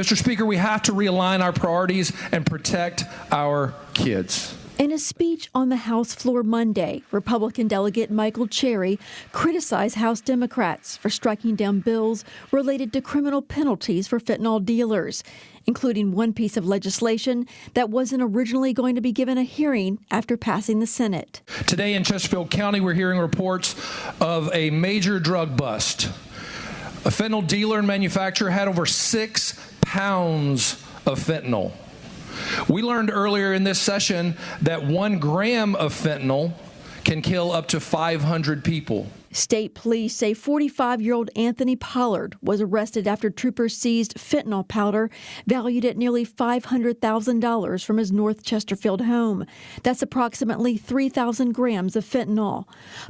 Mr. Speaker, we have to realign our priorities and protect our kids. In a speech on the House floor Monday, Republican delegate Michael Cherry criticized House Democrats for striking down bills related to criminal penalties for fentanyl dealers, including one piece of legislation that wasn't originally going to be given a hearing after passing the Senate. Today in Chesterfield County, we're hearing reports of a major drug bust. A fentanyl dealer and manufacturer had over 6 pounds of fentanyl. We learned earlier in this session that 1 gram of fentanyl can kill up to 500 people. State police say 45-year-old Anthony Pollard was arrested after troopers seized fentanyl powder valued at nearly $500,000 from his North Chesterfield home. That's approximately 3,000 grams of fentanyl.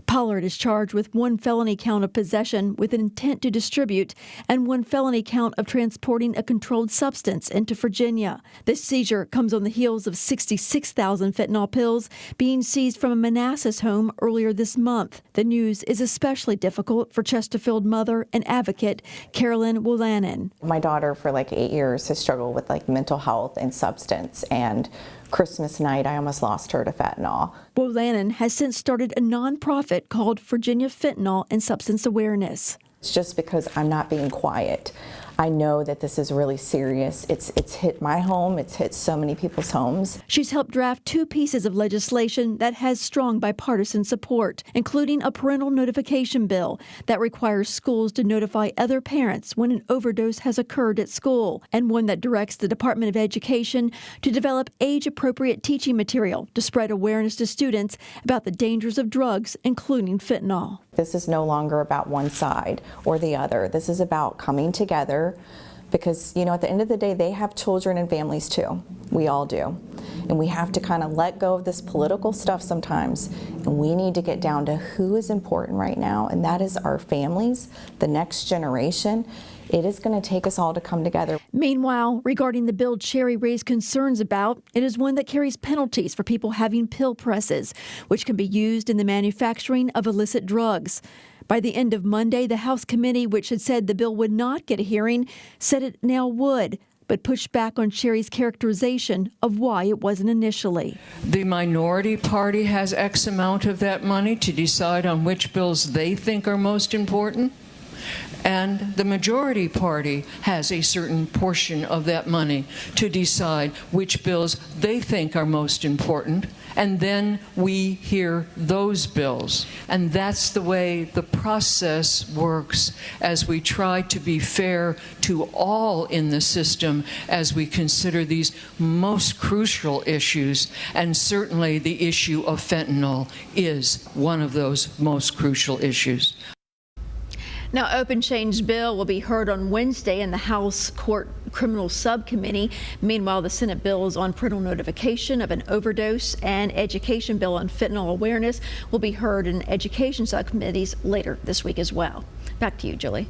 Pollard is charged with 1 felony count of possession with an intent to distribute and 1 felony count of transporting a controlled substance into Virginia. This seizure comes on the heels of 66,000 fentanyl pills being seized from a Manassas home earlier this month. The news is especially difficult for Chesterfield mother and advocate Carolyn Wolanin. My daughter for like 8 years has struggled with like mental health and substance, and Christmas night I almost lost her to fentanyl. Wolanin has since started a nonprofit called Virginia Fentanyl and Substance Awareness. It's just because I'm not being quiet. I know that this is really serious. It's hit my home. It's hit so many people's homes. She's helped draft 2 pieces of legislation that has strong bipartisan support, including a parental notification bill that requires schools to notify other parents when an overdose has occurred at school, and one that directs the Department of Education to develop age-appropriate teaching material to spread awareness to students about the dangers of drugs, including fentanyl. This is no longer about one side or the other. This is about coming together because, you know, at the end of the day, they have children and families too. We all do. And we have to kind of let go of this political stuff sometimes. And we need to get down to who is important right now, and that is our families, the next generation. It is going to take us all to come together. Meanwhile, regarding the bill Cherry raised concerns about, it is one that carries penalties for people having pill presses, which can be used in the manufacturing of illicit drugs. By the end of Monday, the House committee, which had said the bill would not get a hearing, said it now would, but pushed back on Cherry's characterization of why it wasn't initially. The minority party has X amount of that money to decide on which bills they think are most important, and the majority party has a certain portion of that money to decide which bills they think are most important, and then we hear those bills. And that's the way the process works as we try to be fair to all in the system as we consider these most crucial issues, and certainly the issue of fentanyl is one of those most crucial issues. Now, Open Change bill will be heard on Wednesday in the House Court Criminal Subcommittee. Meanwhile, the Senate bills on parental notification of an overdose and education bill on fentanyl awareness will be heard in education subcommittees later this week as well. Back to you, Julie.